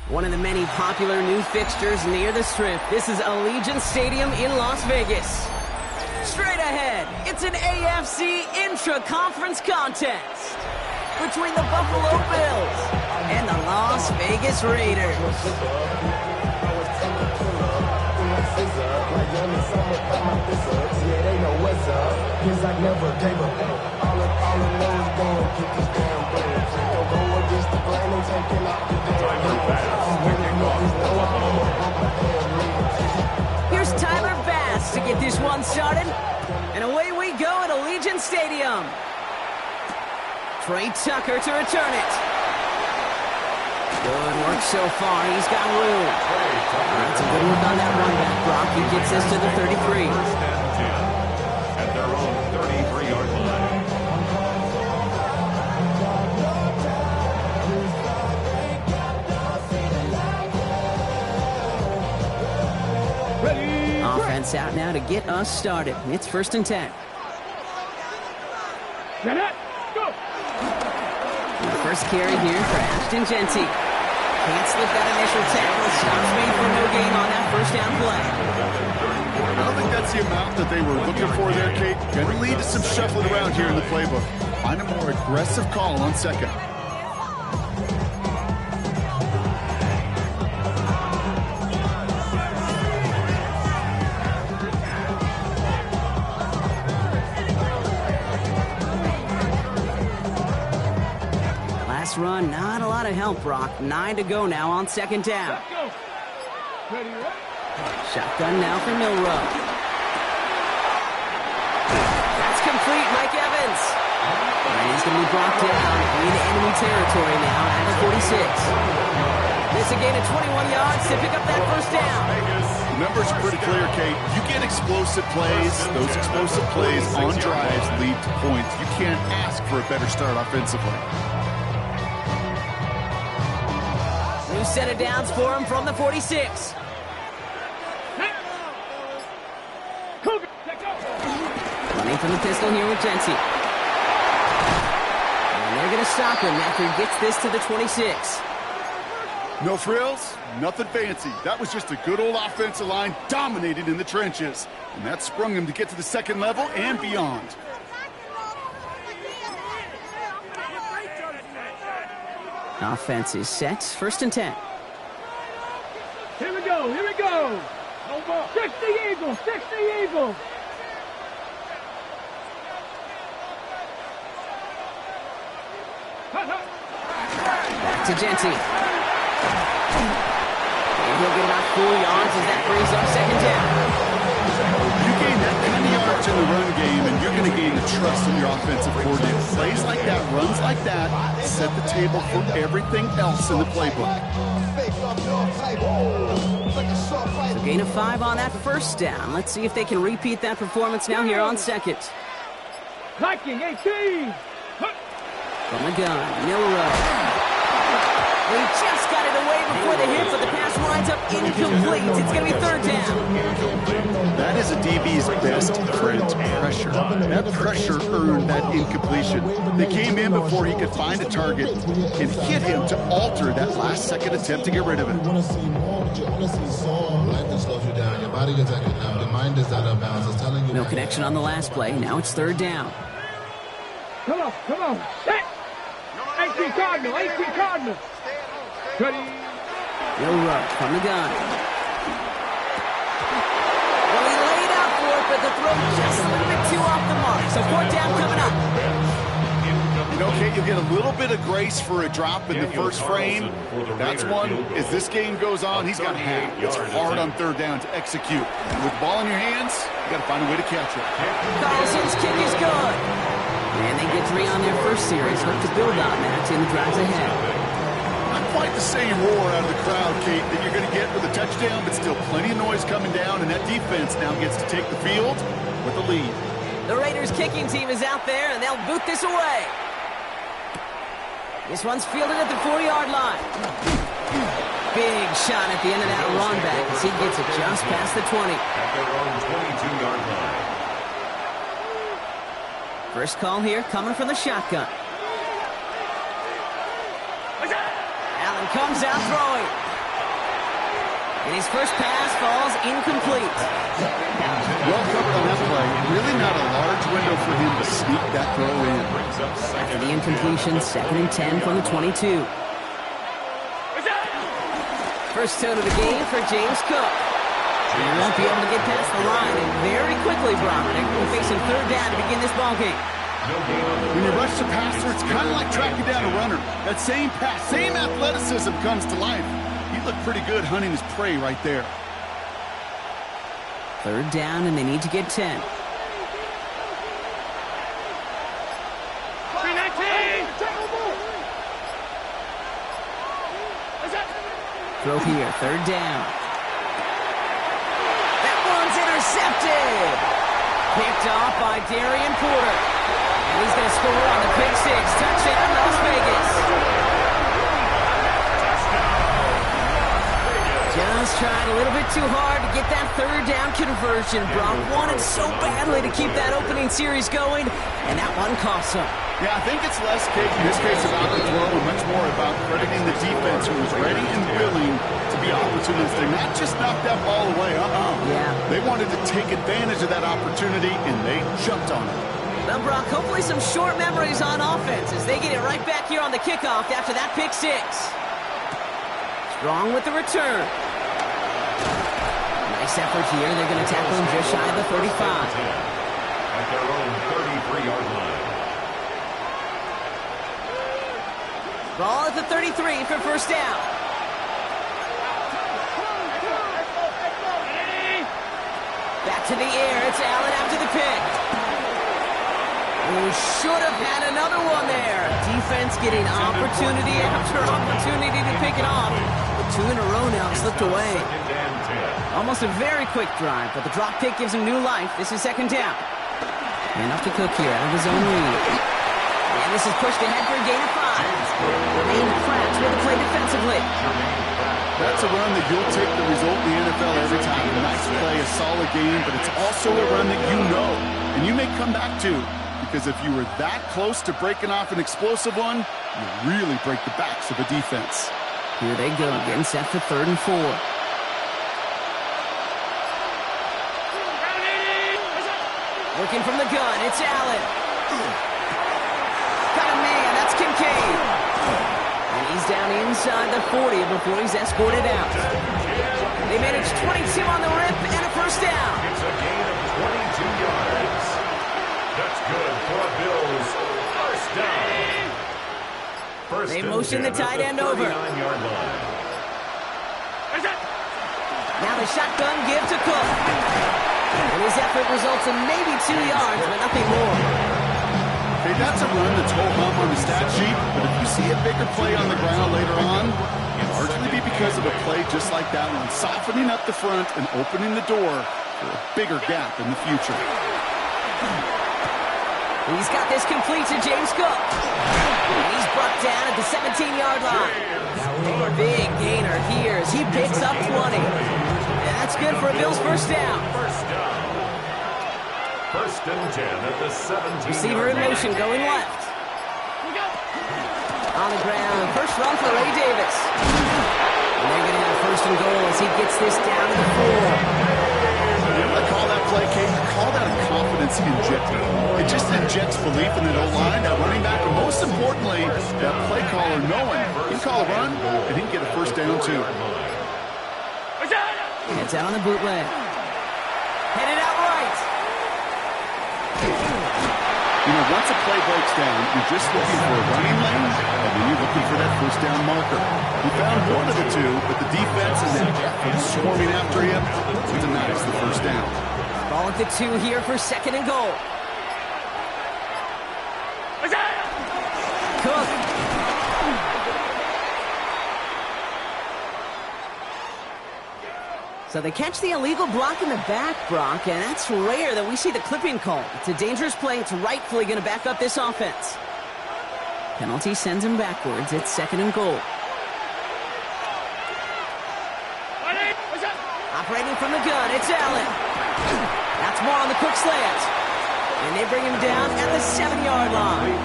One of the many popular new fixtures near the Strip. This is Allegiant Stadium in Las Vegas. Straight ahead, it's an AFC intra-conference contest between the Buffalo Bills and the Las Vegas Raiders. Here's Tyler Bass to get this one started. And away we go at Allegiant Stadium. Trey Tucker to return it. Good work so far. He's got room. That's a good work on that run back, Brock. He gets this to the 33. At their own 33-yard line. Offense out now to get us started. It's 1st and 10. Go! The first carry here for Ashton Genty. Can't slip that initial tackle. Stops made for no gain on that first down play. I don't think that's the amount that they were looking for there, Kate. Going to lead to some shuffling around here in the playbook. Find a more aggressive call on second. Run, not a lot of help, Brock. 9 to go now on 2nd down. Shotgun now for Milrow. That's complete, Mike Evans. And he's going to be brought down in enemy territory now at the 46. This a gain of 21 yards to pick up that first down. The numbers are pretty clear, Kate. You get explosive plays. Those explosive plays on drives lead to points. You can't ask for a better start offensively. New set of downs for him from the 46. Running from the pistol here with Genty. And they're going to stop him after he gets this to the 26. No frills, nothing fancy. That was just a good old offensive line dominated in the trenches. And that sprung him to get to the second level and beyond. Offense is set. 1st and 10. Here we go, here we go. 60 Eagles, 60 Eagles. Back to Genty. And he'll get about 4 yards as that brings up 2nd down. You gain that kind of yards in the run game, and you're going to gain the trust of your offensive coordinator. Plays like that, runs like that, set the table for everything else in the playbook. So gain of 5 on that first down. Let's see if they can repeat that performance now here on 2nd. Liking 18. From the gun, Milrow. He just got it away before the hit, but the pass winds up incomplete. It's going to be 3rd down. That is a DB's best friend, pressure. That pressure earned that incompletion. They came in before he could find a target and hit him to alter that last-second attempt to get rid of it. No connection on the last play. Now it's 3rd down. Come on, come on. 18 Cardinal, 18 Cardinal. Ready? Milrow from the gun. Well, he laid out for it, but the throw just a little bit too off the mark. So 4th down coming up. You know, Kate, you'll get a little bit of grace for a drop in the first frame. That's one. As this game goes on, he's got half. It's hard on 3rd down to execute. With the ball in your hands, you got to find a way to catch it. Carlson's kick is good. And they get 3 on their first series. Hope to build on that in the drives ahead. Not quite the same roar out of the crowd, Kate, that you're going to get with a touchdown, but still plenty of noise coming down, and that defense now gets to take the field with the lead. The Raiders kicking team is out there, and they'll boot this away. This one's fielded at the 4-yard line. Big shot at the end of that run back as he gets it just past the 20. At their own 22-yard line. First call here coming from the shotgun. Allen comes out throwing. And his first pass falls incomplete. Well covered on that play. Really not a large window for him to sneak that throw in. After the incompletion, 2nd and 10 from the 22. First tone of the game for James Cook. He won't be able to get past the line, and very quickly, Brock, they're going to be facing 3rd down to begin this ball game. When you rush the passer, it's kind of like tracking down a runner. That same pass, same athleticism comes to life. He looked pretty good hunting his prey right there. 3rd down, and they need to get 10. Throw here, 3rd down. That one's intercepted. Picked off by Darian Porter. And he's going to score on the pick 6. Touchdown, Las Vegas. Just tried a little bit too hard to get that 3rd down conversion. Brock wanted so badly to keep that opening series going, and that one cost him. Yeah, I think it's less in this case about the throw and much more about crediting the defense who was ready and willing to be opportunistic, not just knock that ball away. Yeah. They wanted to take advantage of that opportunity, and they jumped on it. Well, Brock, hopefully some short memories on offense as they get it right back here on the kickoff after that pick 6. Strong with the return. Nice effort here. They're going to tackle him just shy of the 35. At their own 33-yard line. Ball at the 33 for first down. Back to the air. It's Allen after the pick. We should have had another one there. Defense getting opportunity after opportunity to pick it off. But 2 in a row now slipped away. Almost a very quick drive, but the drop pick gives him new life. This is 2nd down. And up to Cook here out of his own lead. And this is pushed ahead for a gain of 5. Jermaine Pratt with the play defensively. That's a run that you'll take the result in the NFL every time. A nice play, a solid game, but it's also a run that you know, and you may come back to, because if you were that close to breaking off an explosive one, you really break the backs of a defense. Here they go, getting set for 3rd and 4. Working from the gun, it's Allen. Got a man, that's Kincaid. And he's down inside the 40 before he's escorted out. They managed 22 on the rip and a first down. It's a gain of 22 yards. That's good for a Bills first down. First They motion the tight end over. 39-yard line. Now the shotgun give to Cook. And his effort results in maybe 2 yards, but nothing more. Okay, that's a run that's whole hump on the stat sheet, but if you see a bigger play on the ground later on, it'll largely be because of a play just like that one, softening up the front and opening the door for a bigger gap in the future. He's got this complete to James Cook. And he's brought down at the 17-yard line. Big gainer here as he picks up 20. And that's good for a Bills first down. First and 10 at the 17. Receiver in motion going left. On the ground, first run for Ray Davis. And they're going to have first and goal as he gets this down to the 4. You know what I call that play, Kate? I call that a confidence injector. It just injects belief in that O-line, that running back, and most importantly, that play caller knowing he can call a run and he can get a first down too. Heads out on the bootleg. Headed out right. You know, once a play breaks down, you're just looking for a running lane, and then you're looking for that first down marker. He found one of the two, but the defense and that effort swarming after him denies the first down. Ball at the 2 here for second and goal. Cook. So they catch the illegal block in the back, Brock, and that's rare that we see the clipping call. It's a dangerous play. It's rightfully going to back up this offense. Penalty sends him backwards. It's second and goal. Operating from the gun, it's Allen. That's more on the Cook slant. And they bring him down at the 7-yard line.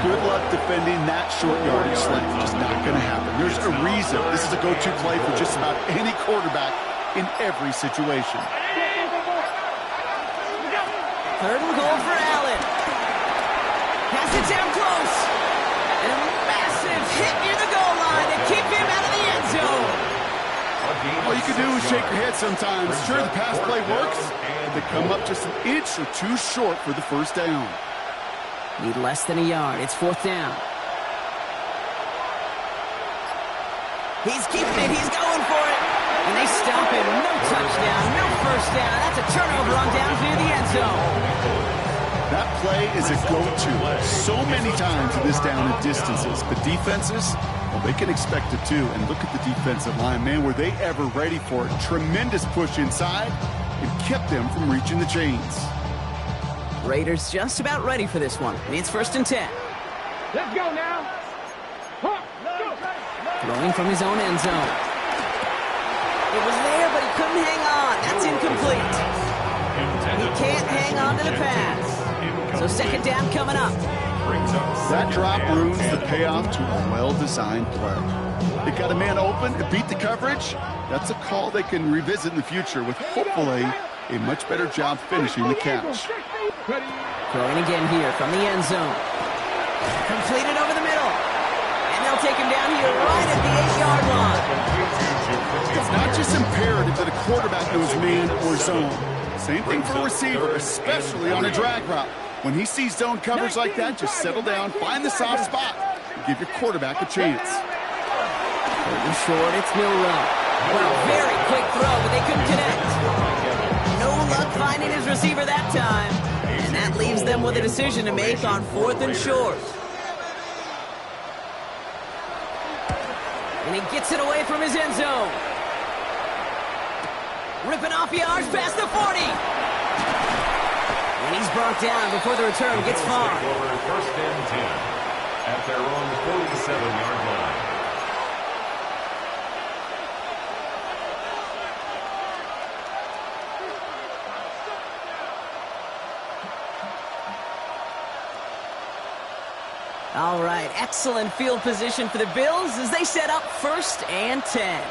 Good luck defending that short yardage slant. Just not going to happen. There's a reason this is a go-to play for just about any quarterback in every situation. 3rd and goal for Allen. Has it down close. And a massive hit near the goal line to keep him out of the end zone. All you can do is shake your head sometimes. Sure, the pass play works. They come up just an inch or two short for the first down. Need less than a yard. It's 4th down. He's keeping it. He's going for it. And they stop him. No touchdown. No first down. That's a turnover on downs near the end zone. That play is a go-to so many times in this down and distances. But defenses, well, they can expect it too. And look at the defensive line. Man, were they ever ready for it? Tremendous push inside. It kept them from reaching the chains. Raiders just about ready for this one. It's 1st and 10. Let's go now. Huh, go. Throwing from his own end zone. It was there, but he couldn't hang on. That's incomplete. He can't hang on to the pass. So 2nd down coming up. That drop ruins the payoff to a well-designed play. It got a man open, it beat the coverage. That's a call they can revisit in the future with hopefully a much better job finishing the catch. Throwing again here from the end zone. Completed over the middle. And they'll take him down here right at the 8-yard line. It's not just imperative that a quarterback knows man or zone. Same thing for a receiver, especially on a drag route. When he sees zone coverage like that, just settle down, find the soft spot, and give your quarterback a chance. Short, it's no run. Well, very quick throw, but they couldn't connect. No luck finding his receiver that time. And that leaves them with a decision to make on 4th and short. And he gets it away from his end zone. Ripping off yards past the 40. And he's brought down before the return gets far. 1st and 10 at their own 47-yard line. All right, excellent field position for the Bills as they set up 1st and 10.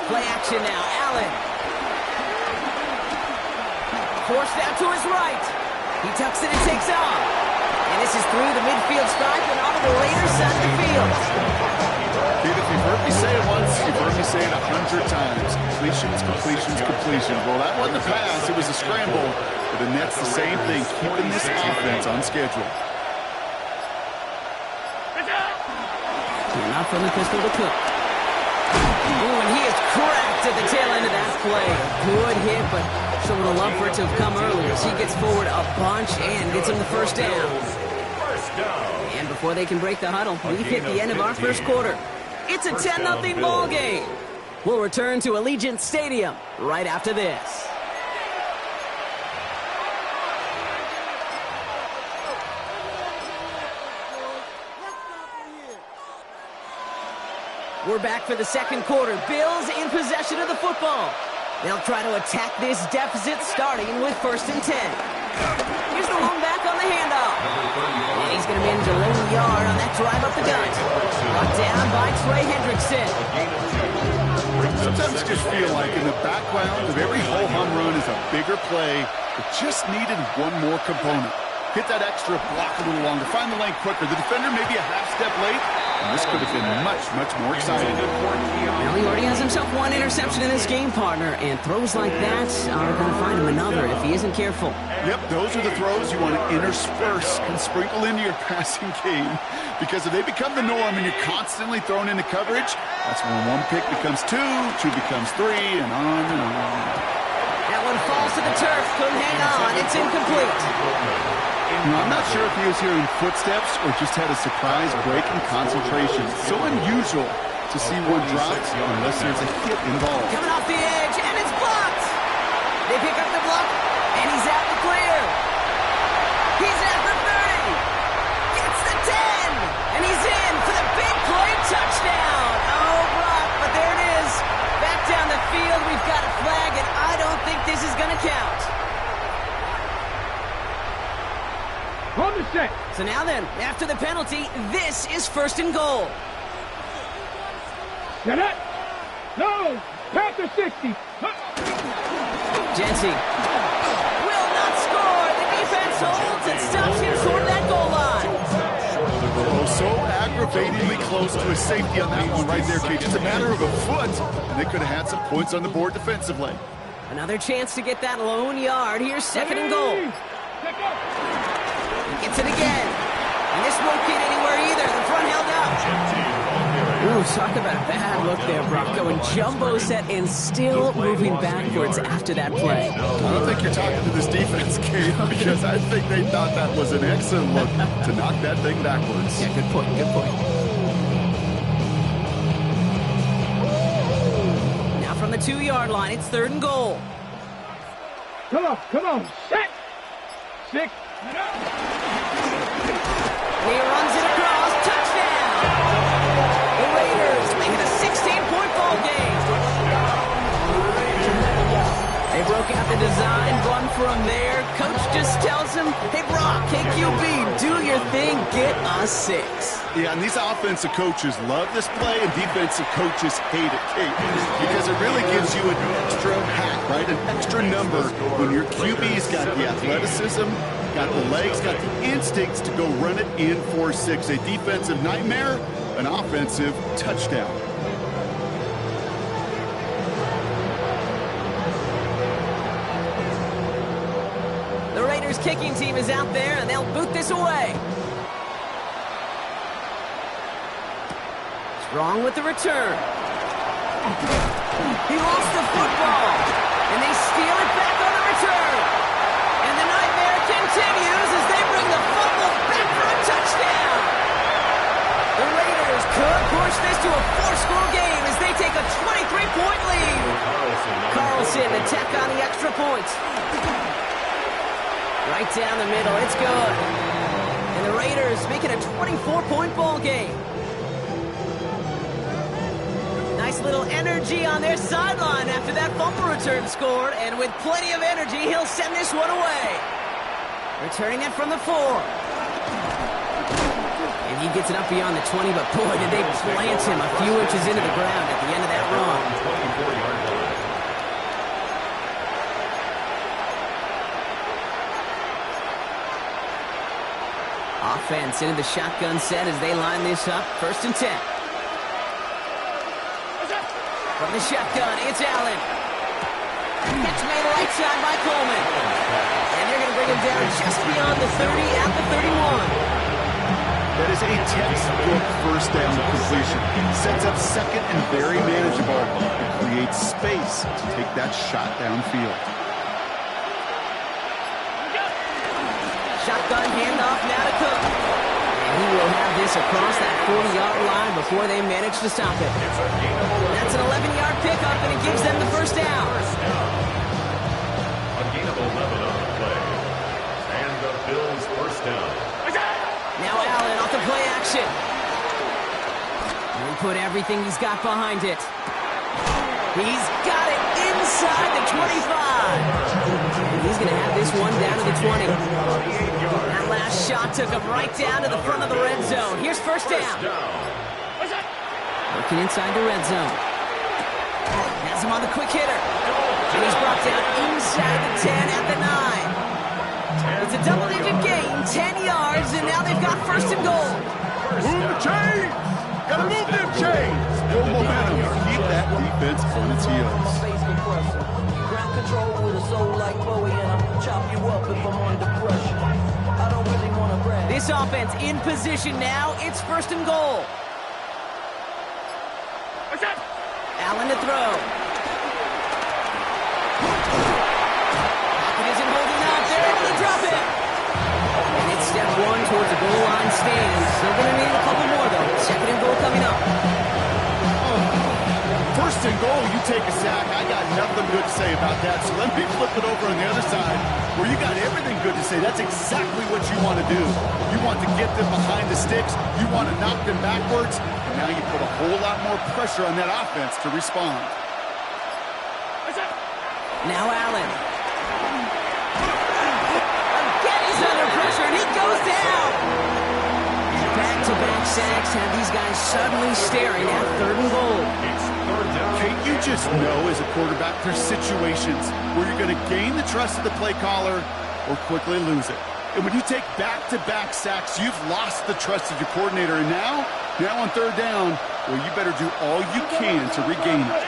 Play action now, Allen. Forced out to his right. He tucks it and takes off. And this is through the midfield stripe and onto the Raiders side of the field. Dude, if you've heard me say it once, you've heard me say it 100 times. Completions, completions, completions. Well, that wasn't a pass, it was a scramble. But the Nets, the same thing, keeping this offense on schedule. Not from the pistol to Cook. Ooh, and he is cracked at the tail end of that play. Good hit, but sure would have loved for it to have come earlier as he gets forward a bunch and gets him the 1st down. And before they can break the huddle, we've hit the end of our 1st quarter. It's a 10-0 ball game. We'll return to Allegiant Stadium right after this. We're back for the 2nd quarter. Bills in possession of the football. They'll try to attack this deficit starting with 1st and 10. Here's the one back on the handoff. And he's going to manage a low yard on that drive up the gut. Brought down by Trey Hendrickson. Sometimes you just feel like in the background of every ho-hum run is a bigger play that just needed one more component. Hit that extra block a little longer. Find the lane quicker. The defender may be a half step late. And this could have been much, much more exciting. Well, he already has himself one interception in this game, partner. And throws like that are going to find him another if he isn't careful. Yep, those are the throws you want to intersperse and sprinkle into your passing game. Because if they become the norm and you're constantly thrown into coverage, that's when one pick becomes two becomes three, and on and on. That one falls to the turf. Couldn't hang on. It's incomplete. You know, I'm not sure if he was hearing footsteps or just had a surprise break in concentration. So unusual to see one drop unless there's a hit involved. Coming off the edge, and it's blocked. They pick up the block, and he's out the clear. He's at the 30. Gets the 10. And he's in for the big play touchdown. Oh, Brock, but there it is. Back down the field, we've got a flag, and I don't think this is going to count. On the the set. So now then, after the penalty, this is first and goal. Get it? No! Past the 60. Jency will not score. The defense holds and stops him short of that goal line. Oh, so aggravatingly close to a safety on that one right there, Kate. Just a matter of a foot, and they could have had some points on the board defensively. Another chance to get that lone yard. Here's second and goal. He gets it again. And this won't get anywhere either. The front held up. Ooh, talk about a bad look there, Brock. Going jumbo set and still moving backwards after that play. I don't think you're talking to this defense, Kate, because I think they thought that was an excellent look to knock that thing backwards. Yeah, good point, good point. Now from the 2-yard line, it's third and goal. Come on, set. 6. He runs it across, touchdown! The Raiders make it a 16-point ball game. They broke out the design, run from there. Coach just tells him, hey, Brock, KQB, do your thing, get us 6. Yeah, and these offensive coaches love this play, and defensive coaches hate it, Kate, because it really gives you an extra hack, right? An extra number when your QB's got the athleticism, got the legs, got the instincts to go run it in for 6. A defensive nightmare, an offensive touchdown. The Raiders kicking team is out there, and they'll boot this away. Strong with the return. He lost the football, and they steal it back on the return. And the nightmare continues as they bring the fumble back for a touchdown. The Raiders could push this to a 4-score game as they take a 23-point lead. Carlson to tack on the extra point. Right down the middle, it's good. And the Raiders make it a 24-point ball game. Nice little energy on their sideline after that fumble return scored, and with plenty of energy, he'll send this one away. Returning it from the 4. And he gets it up beyond the 20, but boy, did they plant him a few inches into the ground at the end of that run. Offense into the shotgun set as they line this up. First and 10. From the shotgun, it's Allen. Catch made right side by Coleman. And they're going to bring him down just beyond the 30 at the 31. That is a textbook first down completion. Sets up second and very manageable and creates space to take that shot downfield. Shotgun handoff now to Cook. And he will have this across that 40-yard line before they manage to stop it. That's an 11-yard pickup, and it gives them the first down. A gain of 11 on the play. And the Bills first down. Now Allen off the play action. And he put everything he's got behind it. He's got it inside the 25. And he's going to have this one down to the 20. That last shot took him right down to the front of the red zone. Here's first down. Working inside the red zone. Has him on the quick hitter. And he's brought down inside the 10 at the 9. It's a double-digit gain, 10 yards, and now they've got first and goal. Move the chains! Gotta move them chains! Full momentum. Keep that defense on its heels. Ground control with a soul like Bowie, and I'll chop you up if I'm under pressure. I don't really want to brag. This offense in position now. It's first and goal. Allen to throw. It isn't holding up. They're able to drop it. And it's step 1 towards the goal line stand. Still going to need a couple more, though. Second and goal coming up. First and goal, you take a sack. I got nothing good to say about that. So let me flip it over on the other side where you got everything good to say. That's exactly what you want to do. You want to get them behind the sticks. You want to knock them backwards. And now you put a whole lot more pressure on that offense to respond. Now Allen. Again, he's under pressure, and he goes down. sacks have these guys suddenly staring at 3rd and goal. Kate, you just know as a quarterback there's situations where you're going to gain the trust of the play caller or quickly lose it. And when you take back-to-back sacks, you've lost the trust of your coordinator. And now on 3rd down, well, you better do all you can to regain it.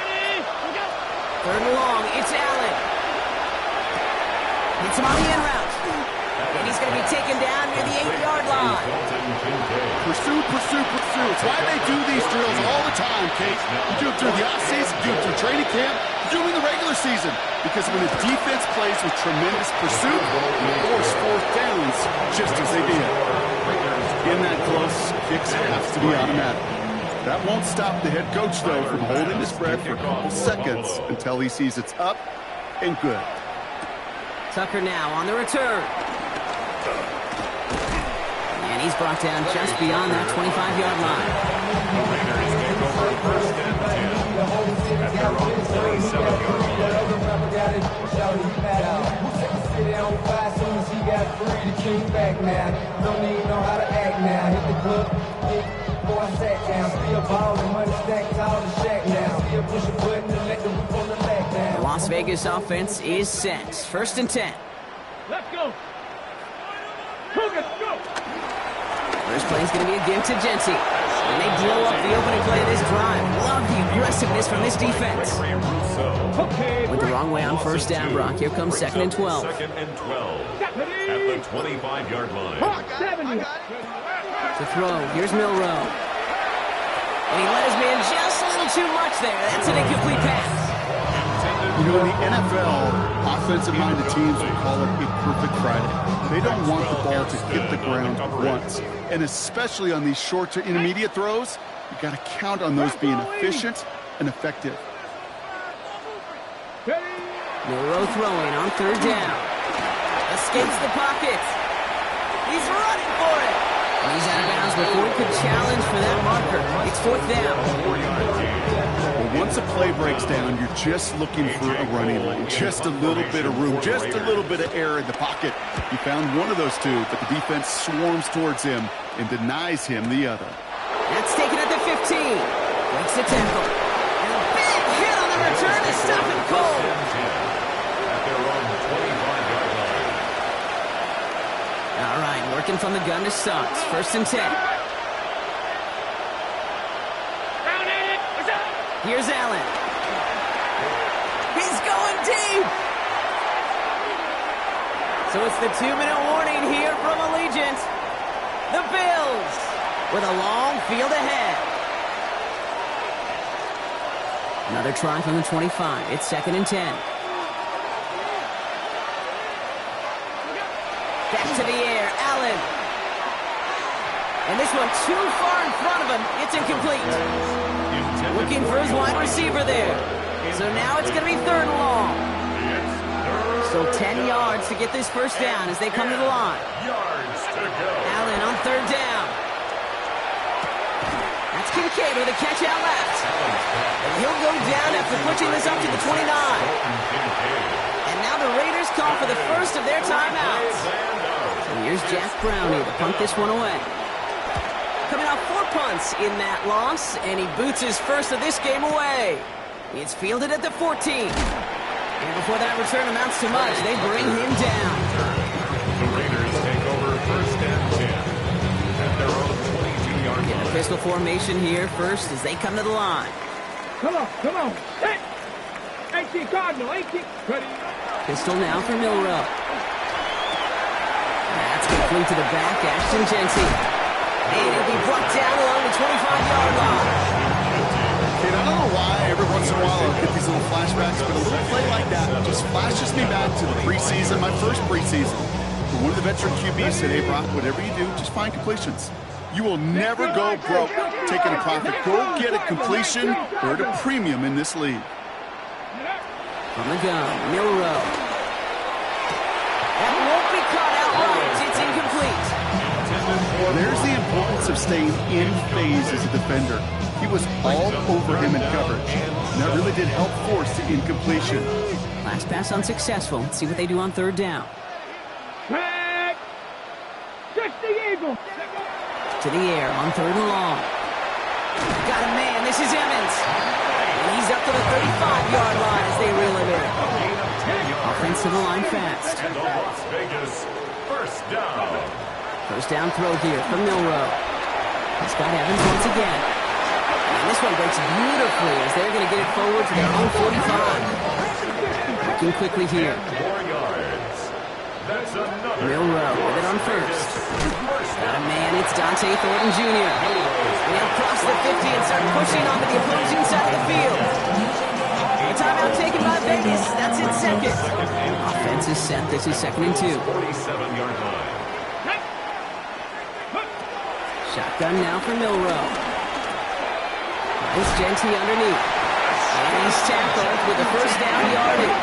3rd and long, it's Allen. Hits him on the in route. And he's going to be taken down near the 8-yard line. Pursue. It's why they do these drills all the time, Kate. You do it through the offseason, you do it through training camp, you do it in the regular season. Because when the defense plays with tremendous pursuit, you force 4th downs just as they did. In that close, kicks have to be automatic. That won't stop the head coach, though, from holding the spread for a couple seconds until he sees it's up and good. Tucker now on the return. And he's brought down just beyond that 25-yard line. The Raiders take over 1st and 10 at their own 27-yard The Las Vegas offense is set. 1st and 10. Let's go. Cougars, go. First play is going to be a give to Genty. And they blow up the opening play of this drive. Love the aggressiveness from this defense. Okay. Went the wrong way on 1st down, Brock. Here comes 2nd and 12. 2nd and 12 at the 25-yard line. 70. To throw, here's Milrow. And he let his man just a little too much there. That's an incomplete pass. You know, in the NFL, offensive-minded teams will call it a perfect Friday. They don't want the ball to hit the ground once. And especially on these short to intermediate throws, you got to count on those being efficient and effective. Milrow throwing on 3rd down. Escapes the pocket. He's running for it. And he's out of bounds before he could challenge for that marker. It's 4th down. Well, once a play breaks down, you're just looking for a running lane. Just a little bit of room, just a little bit of air in the pocket. He found one of those two, but the defense swarms towards him and denies him the other. That's taken at the 15. Breaks the tackle. And a big hit on the return to stop him cold. At their own 25-yard line. All right, working from the gun to start. 1st and 10. Here's Allen. He's going deep. So it's the 2-minute warning here from Allegiant. The Bills with a long field ahead. Another try from the 25. It's 2nd and 10. Back to the air, Allen. And this one too far in front of him. It's incomplete. Looking for his wide receiver there. So now it's going to be 3rd and long. Still 10 yards to get this 1st down as they come to the line. Yards to go. Allen on 3rd down. That's Kincaid with a catch out left. And he'll go down after pushing this up to the 29. And now the Raiders call for the first of their timeouts. And here's Jack Brownie to punt this one away. Coming off 4 punts in that loss, and he boots his first of this game away. It's fielded at the 14. And before that return amounts to much, they bring him down. The Raiders take over 1st and 10 at their own 22-yard line. In a pistol formation here first as they come to the line. Come on. Hey! 18 Cardinal, 18. Ready. Pistol now for Milrow. That's complete to the back, Ashton Genty. And he'll be brought down along the 25-yard line. Kid, I don't know why every once in a while I'll get these little flashbacks, but a little play like that just flashes me back to the preseason, my first preseason. One of the veteran QBs said, hey, Brock, whatever you do, just find completions. You will never go broke taking a profit. Go get a completion or at a premium in this league. From the gun, Milrow. That won't be caught outright. It's incomplete. There's the importance of staying in phase as a defender. He was all over him in coverage. And that really did help force the incompletion. Last pass unsuccessful. Let's see what they do on 3rd down. Back. Check the Eagle. To the air on 3rd and long. Got a man. This is Emmons. And he's up to the 35-yard line as they reel him in. Offensive line fast. And the Las Vegas first down. First down throw here from Milroe. He's got Evans once again. And this one breaks beautifully as they're going to get it forward to their own 45. Working quickly here. 4 yards. That's another. Milroe with it on first. Got a man, it's Dante Thornton Jr. They'll cross the 50 and start pushing onto the opposing side of the field. A timeout taken by Vegas. That's in second. Offense is set. This is 2nd and 2. 47-yard line. Shotgun now for Milroe. It's Genty underneath. And he's tackled with the first down yardage.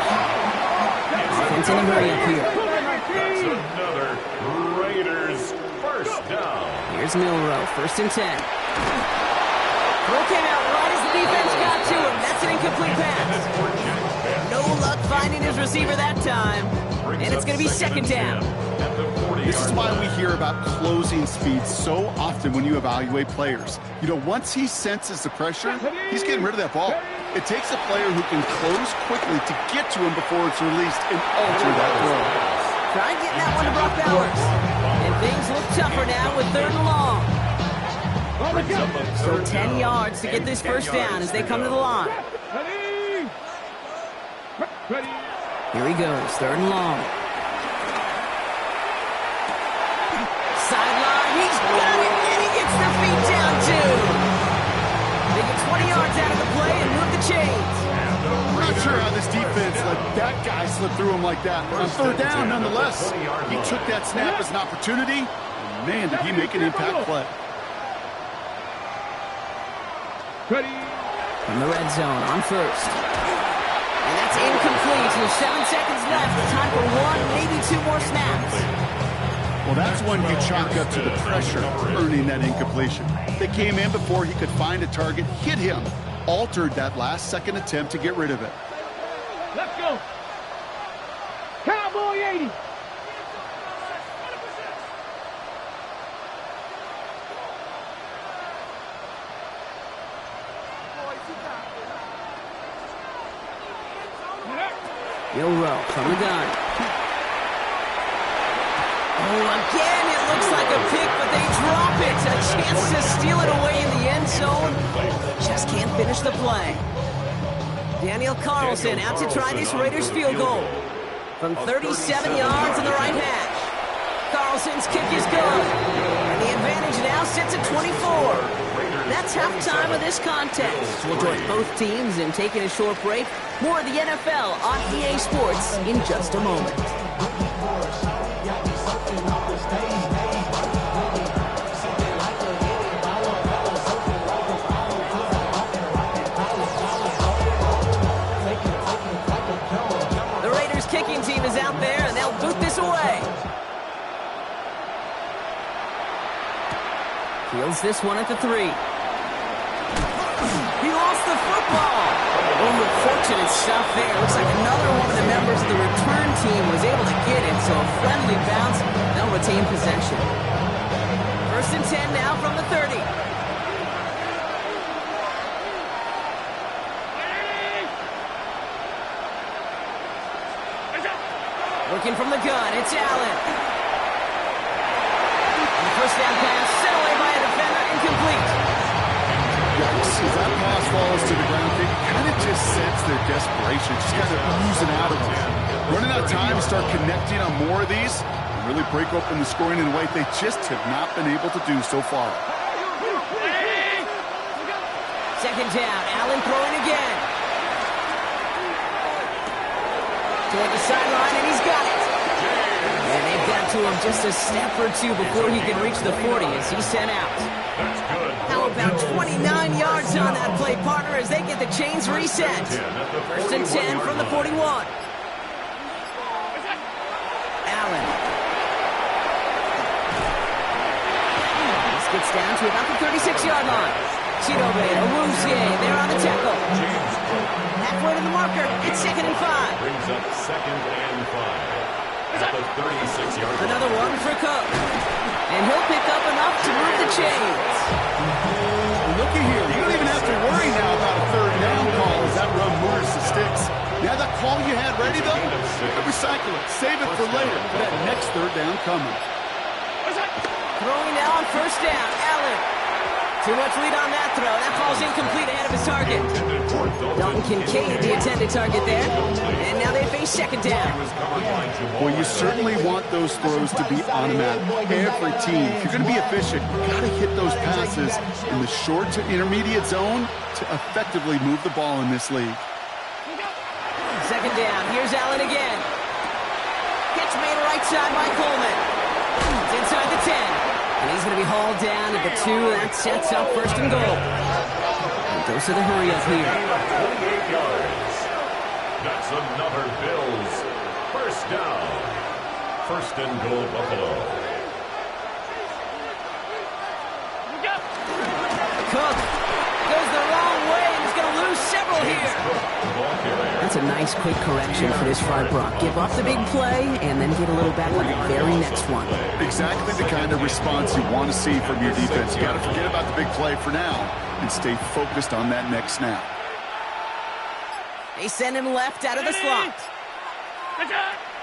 Offense in a hurry up here. That's another Raiders first down. Here's Milroe, 1st and 10. Throw came out right as the defense got to him. That's an incomplete pass. No luck finding his receiver that time. And it's going to be 2nd down. This is why we hear about closing speed so often when you evaluate players. You know, once he senses the pressure, he's getting rid of that ball. It takes a player who can close quickly to get to him before it's released and alter that throw. Try getting that one to Brock Bowers. And things look tougher now with 3rd and long. So 10 yards to get this first down as they come to the line. Here he goes, 3rd and long. Sideline, he's got it, and he gets their feet down too. They get 20 yards out of the play and move the chains. I'm not sure how this defense let that guy slip through him like that. On 3rd down, nonetheless, he took that snap as an opportunity. And man, did he make an impact play. From the red zone on 1st. And that's incomplete. There's 7 seconds left. Time for 1, maybe 2 more snaps. Well, that's one you chalk up to the pressure earning that incompletion. They came in before he could find a target, hit him, altered that last second attempt to get rid of it. Let's go. Cowboy 80. Milroe from the gun. Oh, again, it looks like a pick, but they drop it. A chance to steal it away in the end zone. Just can't finish the play. Daniel Carlson out to try this Raiders field goal. From 37 yards in the right hash. Carlson's kick is good. And the advantage now sits at 24. That's halftime of this contest. We'll join both teams in taking a short break. More of the NFL on EA Sports in just a moment. The Raiders kicking team is out there, and they'll boot this away. Fields this one at the 3. He lost the football. Unfortunate stuff there. Looks like another one of the members of the return team was able to get it, so a friendly bounce. They'll retain possession. 1st and 10 now from the 30. Looking from the gun, it's Allen. And the first down pass sent away by a defender, incomplete. As that pass falls to the ground, they kind of just sense their desperation, just kind of oozing out of them. Running out of time, start connecting on more of these, and really break open the scoring in a way they just have not been able to do so far. 2nd down, Allen throwing again. Toward the sideline, and he's got it. And they've got to him just a step or 2 before he can reach the 40 as he's sent out. How about 29 yards on that play, partner, as they get the chains reset. 1st and 10 from the 41. Allen. This gets down to about the 36-yard line. Chidobe, Awuzie, they're on the tackle. Halfway to the marker, it's 2nd and 5. Brings up 2nd and 5. At the 36-yard line. Another one for Cook. And he'll pick up enough to move the chains. Looky here. You don't even have to worry now about a third down call as that run moves the sticks. Yeah, that call you had ready, though, recycle it. Save it for later. That next third down coming. Throwing now on first down. Allen. Too much lead on that throw. That falls incomplete ahead of his target. Dalton Kincaid, the intended target there. And now they face second down. Well, you certainly want those throws to be automatic. Every team, if you're going to be efficient, you got to hit those passes in the short to intermediate zone to effectively move the ball in this league. Second down. Here's Allen again. Catch made right side by Coleman. It's inside the 10. And he's going to be hauled down at the 2. That sets up first and goal. And goes to the hurry up here. 28 yards. That's another Bills first down. First and goal, Buffalo. Cook goes the wrong way and he's going to lose several here. That's a nice quick correction for this front block. Give up the big play and then get a little back on the very next one. Exactly the kind of response you want to see from your defense. You got to forget about the big play for now and stay focused on that next snap. They send him left out of the slot.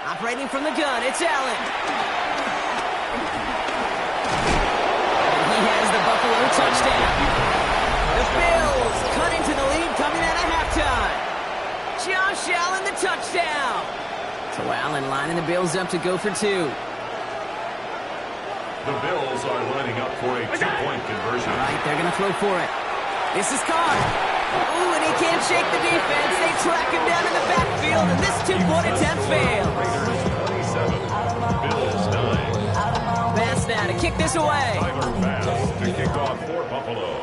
Operating from the gun, it's Allen. And he has the Buffalo touchdown. The Bills cut into the lead coming out of halftime. Josh Allen, the touchdown. So Allen lining the Bills up to go for 2. The Bills are lining up for a 2-point conversion. All right, they're going to throw for it. This is caught. Ooh, and he can't shake the defense. They track him down in the backfield, and this 2-point attempt fails. Raiders 27, Bills 9. Bass now to kick this away. Tyler Bass to kick off for Buffalo.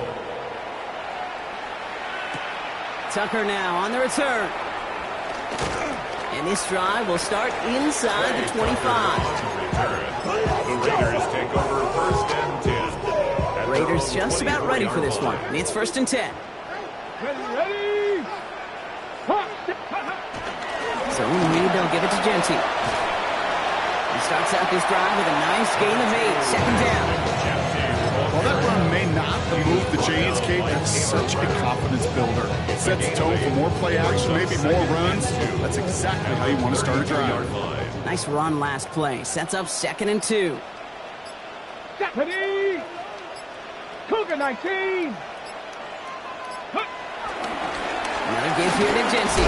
Tucker now on the return. And this drive will start inside the 25. The Raiders take over first and 10. Raiders just about ready for this one. It's first and 10. Ready? So maybe they'll give it to Genty. He starts out this drive with a nice gain of 8. Second down. While that run may not move the chains, Kate, that's such a confidence builder. It sets the tone for more play action, maybe more runs. That's exactly how you want to start a drive. Nice run last play. Sets up second and 2. Ready? Cougar 19. Another give here to Genty.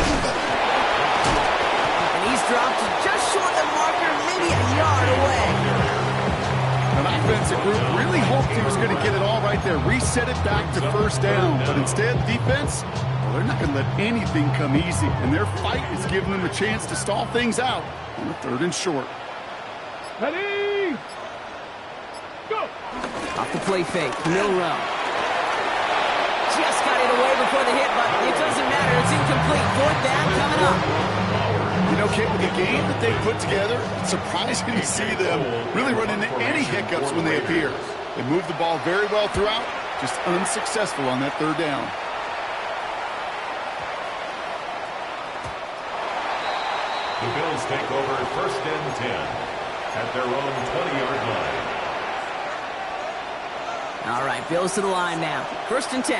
And he's dropped just short of the marker, maybe a yard away. An offensive group really hoped he was going to get it all right there, reset it back to first down. But instead, defense, well, they're not going to let anything come easy. And their fight is giving them a chance to stall things out on the 3rd and short. Ready? Go! Off the play fake, Milrow. Just got it away before the hit, but it doesn't matter. It's incomplete. 4th down coming up. You know, Kate, with the game that they put together, it's surprising to see them really run into any hiccups when they appear. They move the ball very well throughout, just unsuccessful on that 3rd down. The Bills take over first and 10 at their own 20-yard line. All right, Bills to the line now. First and 10.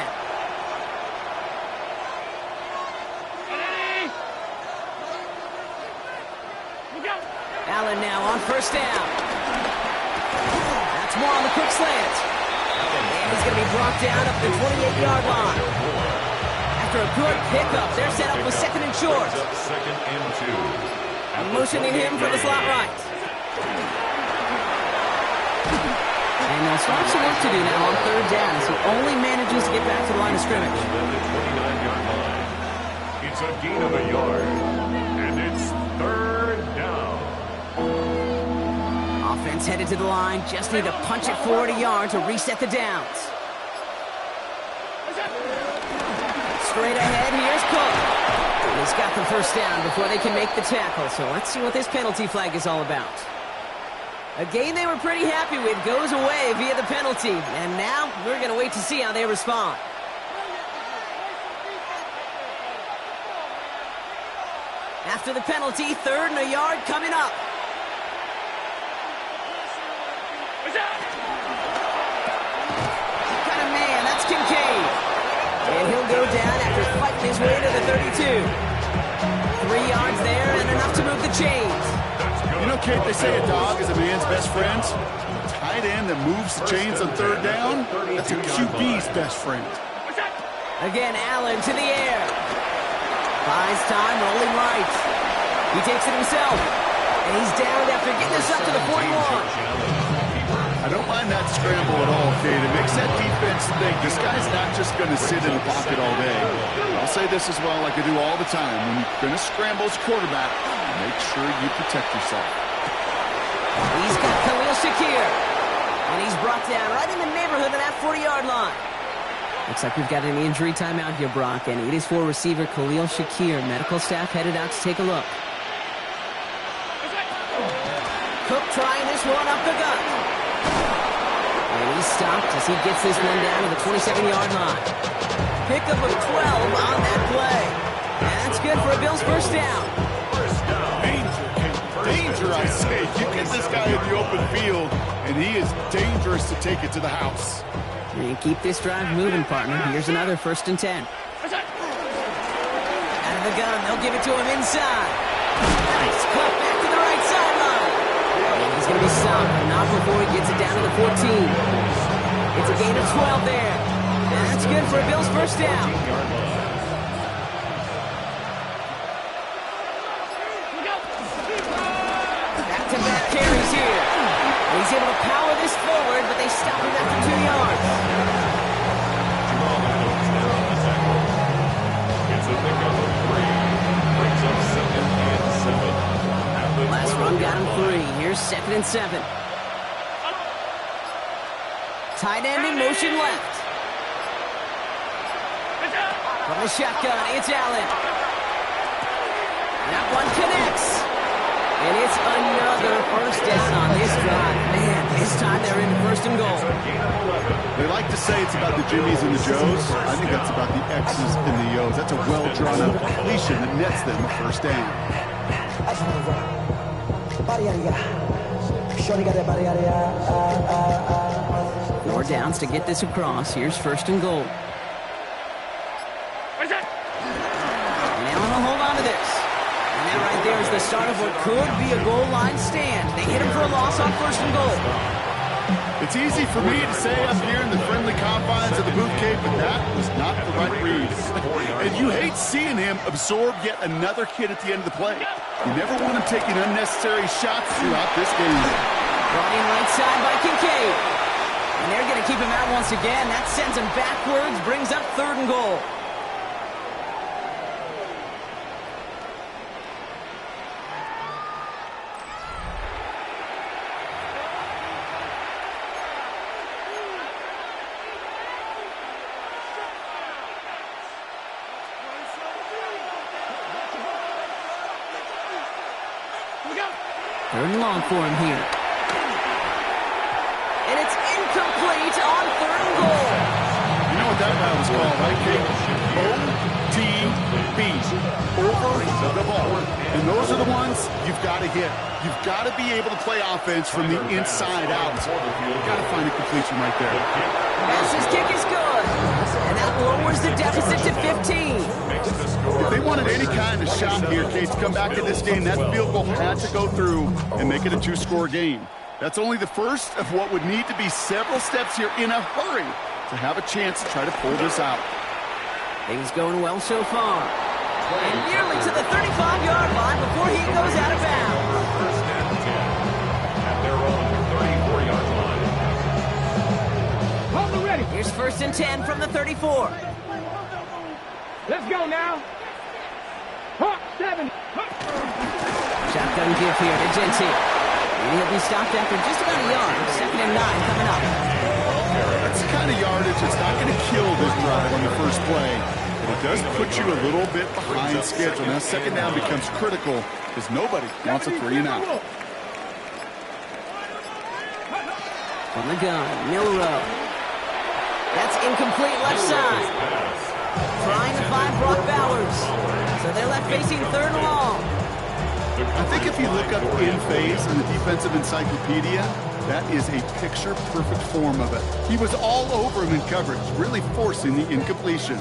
Allen now on first down. That's more on the quick slant. And he's going to be brought down up the 28-yard line. After a good pickup, they're set up with second and short. Second and 2. Motioning him for the slot right. And they'll start some work to do now on 3rd down as he only manages to get back to the line of scrimmage. The 29-yard line. It's a gain of a yard. And it's 3rd down. Offense headed to the line. Just need to punch it forward a yard to reset the downs. Straight ahead, here's Cook. He's got the first down before they can make the tackle. So let's see what this penalty flag is all about. A game they were pretty happy with goes away via the penalty. And now we're going to wait to see how they respond. After the penalty, 3rd and a yard coming up. go down after fighting his way to the 32. 3 yards there and enough to move the chains. You know, Kate, they say a dog is a man's best friend. Tight end that moves the chains on third down, that's a QB's best friend. Again, Allen to the air. Buys time, rolling right. He takes it himself. And he's down after getting this up to the 41. I don't mind that scramble at all, Kate. It makes that defense think this guy's not just going to sit in the pocket all day. I'll say this as well, like I do all the time. When you're going to scramble as quarterback, make sure you protect yourself. He's got Khalil Shakir. And he's brought down right in the neighborhood of that 40-yard line. Looks like we've got an injury timeout here, Brock, and it is for receiver Khalil Shakir. Medical staff headed out to take a look. Cook trying this one up the gut. And he's stopped as he gets this one down to the 27-yard line. Pickup of 12 on that play. And that's good for a Bills first down. Danger, I say. You get this guy in the open field, and he is dangerous to take it to the house. And keep this drive moving, partner. Here's another 1st and 10. Out of the gun, they'll give it to him inside. Nice cut back to the right sideline. And he's going to be stopped, but not before he gets it down to the 14. It's a gain of 12 there. And that's good for a Bills first down. Back-to-back carries here. And he's able to power this forward, but they stop him after 2 yards. Last run got him 3. Here's 2nd and 7. Tight end in motion left. From the shotgun, it's Allen. That one connects. And it's another first down on this drive. Man, this time they're in 1st and goal. They like to say it's about the Jimmies and the Joes. I think that's about the X's and the O's. That's a well-drawn-out completion that nets them a first down. More downs to get this across. Here's 1st and goal. And Allen will hold on to this. And that right there is the start of what could be a goal line stand. They hit him for a loss on 1st and goal. It's easy for me to say up here in the friendly confines of the booth cave, but that was not the right read. And you hate seeing him absorb yet another hit at the end of the play. You never want him taking unnecessary shots throughout this game. Brought in right side by Kincaid. And they're going to keep him out once again. That sends him backwards, brings up 3rd and goal. Third and long for him here. And it's incomplete on 3rd and goal. You know what that route was called, right, Kate? OTB. Over the ball. And those are the ones you've got to hit. You've got to be able to play offense from the inside out. You've got to find a completion right there. Ash's kick is good. And that lowers the deficit to 15. If they wanted any kind of shot here, Kate, to come back in this game, that field goal had to go through and make it a 2-score game. That's only the first of what would need to be several steps here in a hurry to have a chance to try to pull this out. Things going well so far. And nearly to the 35-yard line before he goes out of bounds. First and 10 at their own 34-yard line. Hold it ready. Here's 1st and 10 from the 34. Let's go now. 7. Shotgun give here to Gentile. And he'll be stopped after just about a yard. 2nd and 9 coming up. That's the kind of yardage that's not going to kill this drive on the first play. But it does put you a little bit behind schedule. Now 2nd down becomes critical because nobody wants a 3 and out. From the gun, Milrow. That's incomplete left side. Trying to find Brock Bowers. So they're left facing 3rd and long. I think if you look up in phase in the defensive encyclopedia, that is a picture-perfect form of it. He was all over him in coverage, really forcing the incompletion.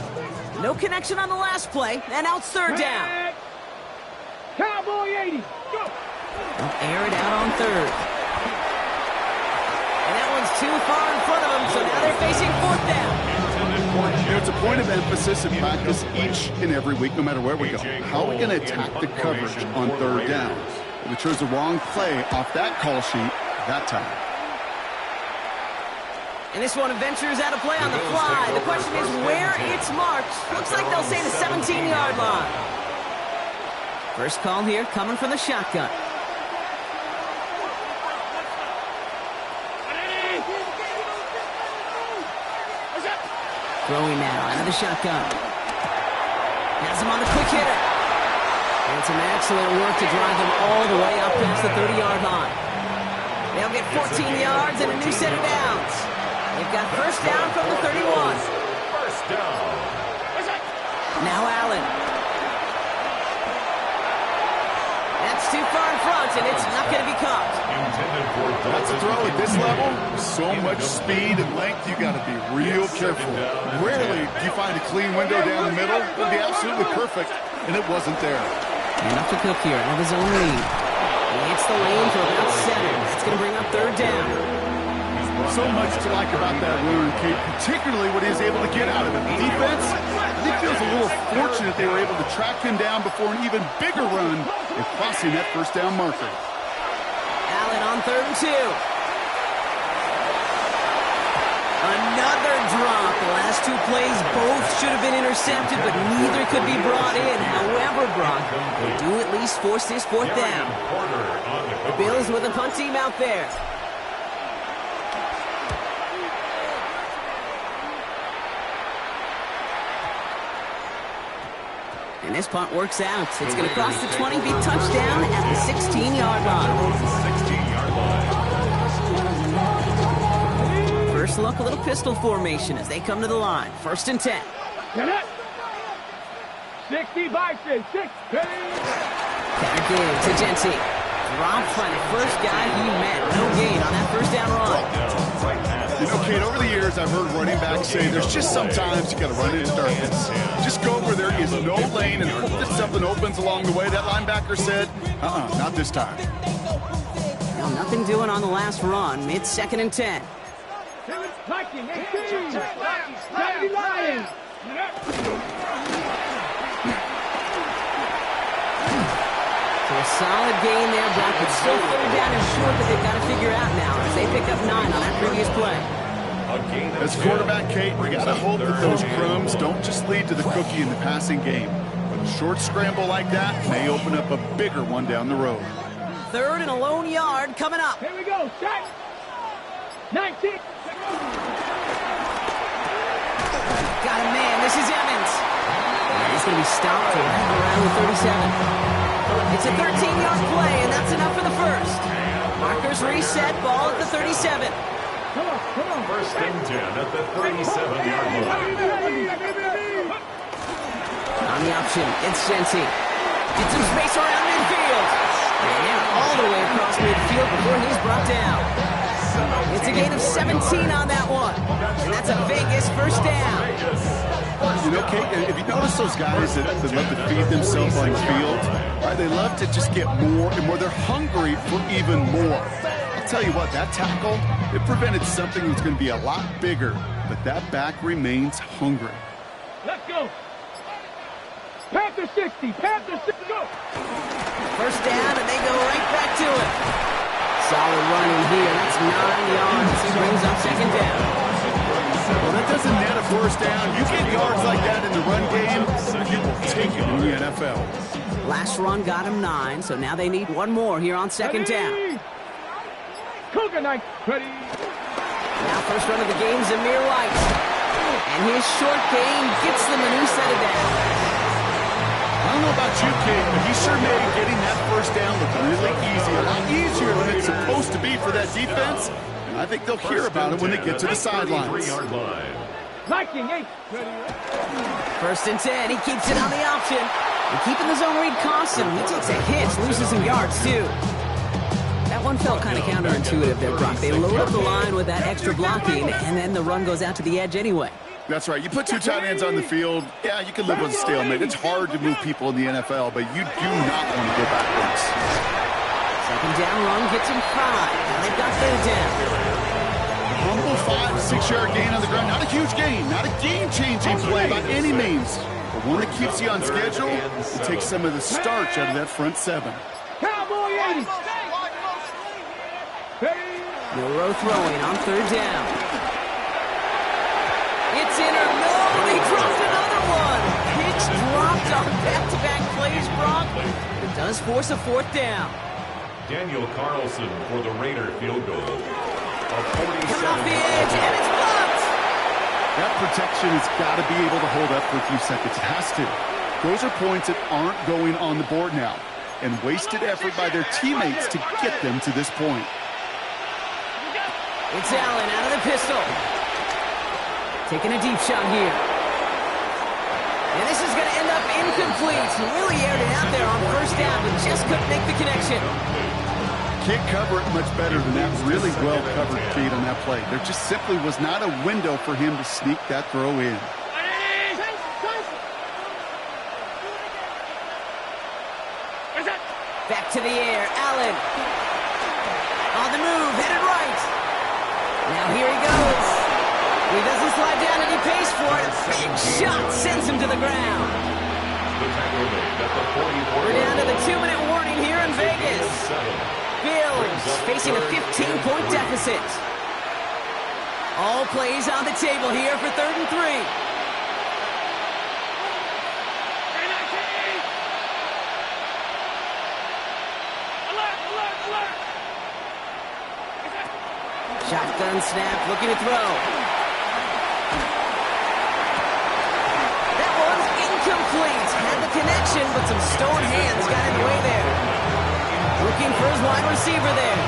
No connection on the last play, and now it's third down. Cowboy 80. Go. They'll air it out on third. And that one's too far in front of them, so now they're facing fourth down. It's a point of emphasis in practice each and every week, no matter where we go. How are we going to attack the coverage on third down? We chose the wrong play off that call sheet that time. And this one ventures out of play on the fly. The question is where it's marked. Looks like they'll say the 17-yard line. First call here coming from the shotgun. Throwing now out of the shotgun. Has him on the quick hitter. And some excellent work to drive them all the way up past the 30-yard line. They'll get 14 yards and a new set of downs. They've got first down from the 31. First down. Now Allen. That's too far in front, and it's not going to be caught. That's a throw at this level. So much speed and length, you got to be real careful. Rarely do you find a clean window down the middle. It would be absolutely perfect, and it wasn't there. Enough to Cook here out of his own lead. He hits the lane for about 7. It's going to bring up third down. So much to like about that run, Kate, particularly what he was able to get out of it. The defense, I think, feels a little fortunate they were able to track him down before an even bigger run and crossing that first down marker. Allen on third and 2. Another drop. The last two plays both should have been intercepted, but neither could be brought in. However, Brock, they do at least force this fourth down. The Bills with a punt team out there. And this punt works out. It's going to cross the 20, be touchdown at the 16-yard line. First look, a little pistol formation as they come to the line. First and 10. 60 by 6. Again to Genty. Dropped by the first guy he met. No gain on that first down run. You know, Kate, over the years, I've heard running backs say there's just sometimes you got to run into darkness. Just go where there is no lane and hope that something opens along the way. That linebacker said, not this time. Now, nothing doing on the last run. It's second and 10. So a solid gain there, Brock, but still third down and short that they've got to figure out now as they pick up 9 on that previous play. As quarterback, Kate, we got to hope that those crumbs don't just lead to the cookie in the passing game. But a short scramble like that may open up a bigger one down the road. Third and a lone yard coming up. Here we go, set. 19. Got a man, this is Evans. He's going to be stopped around the 37. It's a 13-yard play, and that's enough for the first. Markers reset, ball at the 37. Come on. First and 10 at the 37-yard line. On the option, it's Genty. Gets some space around midfield. And now all the way across midfield before he's brought down. It's a gain of 17 on that one. And that's a Vegas first down. You know, Kate, if you notice those guys that love to feed themselves on the field, right, they love to just get more and more. They're hungry for even more. I'll tell you what, that tackle, it prevented something that's going to be a lot bigger, but that back remains hungry. Let's go. Panther 60, go. First down, and they go right back to it. Solid running here. That's 9 yards. He brings up second down. Well, that doesn't net a first down. You get yards like that in the run game, you will take it in the NFL. Last run got him 9, so now they need one more here on second down. Cougar Knight, ready. Now first run of the game, Zamir White. And his short game gets them a new set of downs. I don't know about you, Kate, but he sure made getting that first down look really easy. A lot easier than it's supposed to be for that defense. And I think they'll hear about it when they get to the sidelines. Liking 8. First and 10. He keeps it on the option. And keeping the zone read costs him. He takes a hit, loses some yards, too. That one felt kind of counterintuitive there, Brock. They load up the line with that extra blocking, and then the run goes out to the edge anyway. That's right. You put two tight ends on the field, yeah, you can live with a stalemate. It's hard to move people in the NFL, but you do not want to go backwards. Second down run gets him 5. Now they've got third down. Humble 5 to 6 yard gain on the ground. Not a huge gain, not a game-changing play by any means, but one that keeps you on schedule and takes some of the starch out of that front 7. Cowboy 80. Milroe throwing on third down. It's in or no, they dropped another one. Hicks dropped on back-to-back plays, Brock. It does force a fourth down. Daniel Carlson for the Raider field goal. Coming off the edge, and it's blocked. That protection has got to be able to hold up for a few seconds. It has to. Those are points that aren't going on the board now, and wasted effort by their teammates to get them to this point. It's Allen out of the pistol. Taking a deep shot here. And this is going to end up incomplete. He really aired it out there on first down, but just couldn't make the connection. Can't cover it much better than that really well-covered feed on that play. There just simply was not a window for him to sneak that throw in. Back to the air, Allen. On the move, headed right. Now here he goes. He doesn't slide down and he pays for it. Big shot sends him to the ground. We're down to the 2-minute warning here in Vegas. Bills facing a 15-point deficit. All plays on the table here for 3rd and 3. Shotgun snap, looking to throw. That one's incomplete. Had the connection, but some stone hands got in the way there. Looking for his wide receiver there.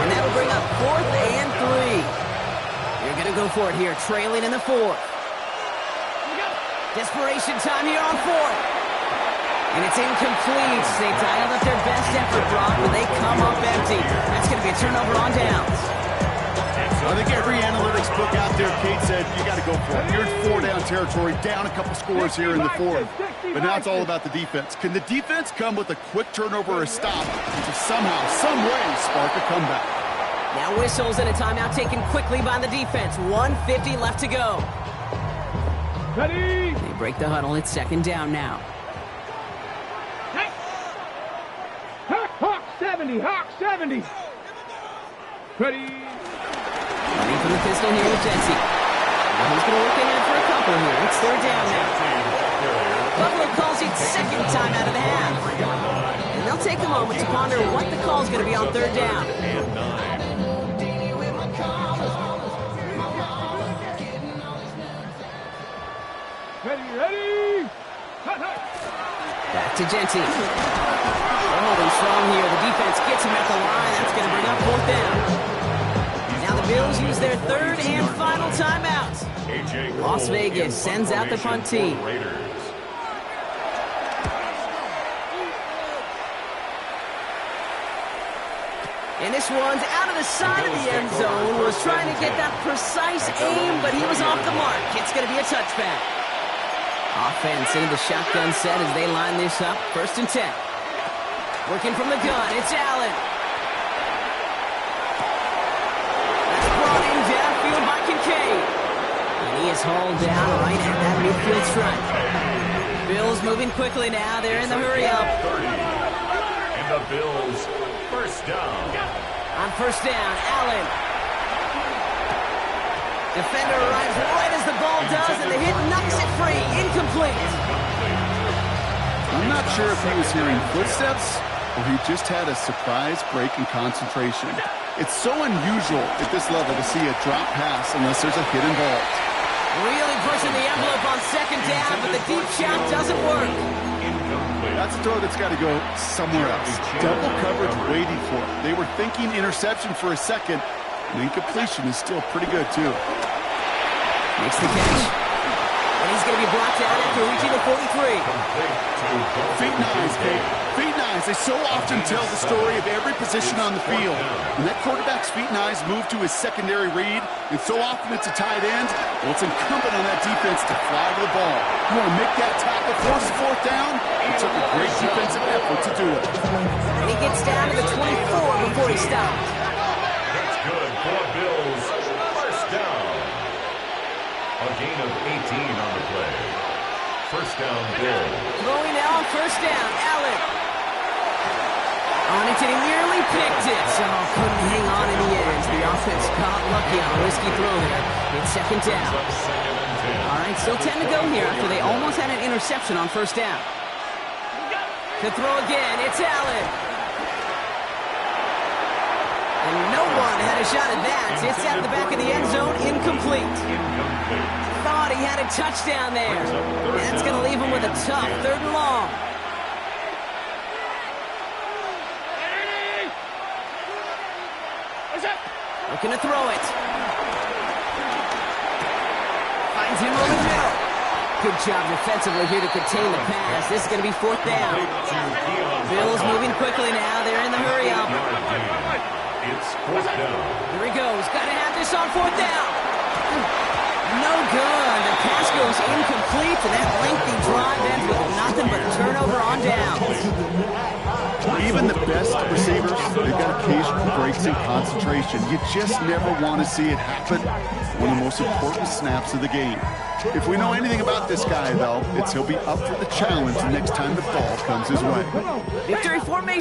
And that'll bring up 4th and 3. They're going to go for it here, trailing in the 4th. Desperation time here on 4th. And it's incomplete. They dialed up their best effort, Brock, but they come up empty. That's going to be a turnover on downs. I think every analytics book out there, Kate said, you got to go for it. You're in 4-down territory, down a couple scores here in the 4th. But now it's all about the defense. Can the defense come with a quick turnover or a stop to somehow, some way, spark a comeback? Now whistles and a timeout taken quickly by the defense. 1:50 left to go. Ready? They break the huddle. It's 2nd down now. Hawk 70, Hawk 70. Ready? Running from the pistol here with Jesse. He's going to work in there for a couple here. It's 3rd down now. Buffalo calls it 2nd time out of the half. And they'll take a moment to ponder what the call is going to be on 3rd down. Ready? Back to Genty. They're holding strong here. The defense gets him at the line. That's going to bring up 4th down. Now the Bills use their 3rd and final timeout. Las Vegas sends out the punt team. And this one's out of the side of the end zone. Was trying to get that precise aim, but he was off the mark. It's going to be a touchback. Offense into the shotgun set as they line this up. 1st and 10. Working from the gun, it's Allen. That's brought in downfield by Kincaid. And he is hauled down right at that midfield stripe. Bills moving quickly now. They're in the hurry-up. And the Bills, 1st down. On 1st down, Allen. Defender arrives right as the ball does, and the hit knocks it free. Incomplete. I'm not sure if he was hearing footsteps or he just had a surprise break in concentration. It's so unusual at this level to see a drop pass unless there's a hit involved. Really pushing the envelope on 2nd down, but the deep shot doesn't work. That's a throw that's got to go somewhere else. Double coverage waiting for it. They were thinking interception for a second, and incompletion is still pretty good, too. Makes the catch. And he's going to be brought down after reaching the 43. Feet and eyes, Kate. Feet and eyes. They so often tell the story of every position on the field. When that quarterback's feet and eyes move to his secondary read, and so often it's a tight end, well, it's incumbent on that defense to fly to the ball. You want to make that tackle, force the fourth down? It took a great defensive effort to do it. And he gets down to the 24 before he stops. That's good for Bills. First down. A gain of 18 on the play. First down, Bills. Throwing now on first down, Allen. On it, and he nearly picked it. So couldn't hang on in the end. The offense got lucky on a risky throw there. It's second down. All right, still 10 to go here after they almost had an interception on first down. To throw again, it's Allen. And no one had a shot at that. It's out of the back of the end zone, incomplete. Thought he had a touchdown there. That's going to leave him with a tough third and long. Looking to throw it. Finds him over the middle. Good job defensively here to contain the pass. This is going to be fourth down. Bills moving quickly now. They're in the hurry up. It's fourth down. Here he goes. Got to have this on fourth down. No good. The pass goes incomplete, and that lengthy drive ends with nothing but a turnover on down. Even the best receivers, they've got occasional breaks in concentration. You just never want to see it happen. One of the most important snaps of the game. If we know anything about this guy, though, it's he'll be up for the challenge the next time the ball comes his way. Victory formation.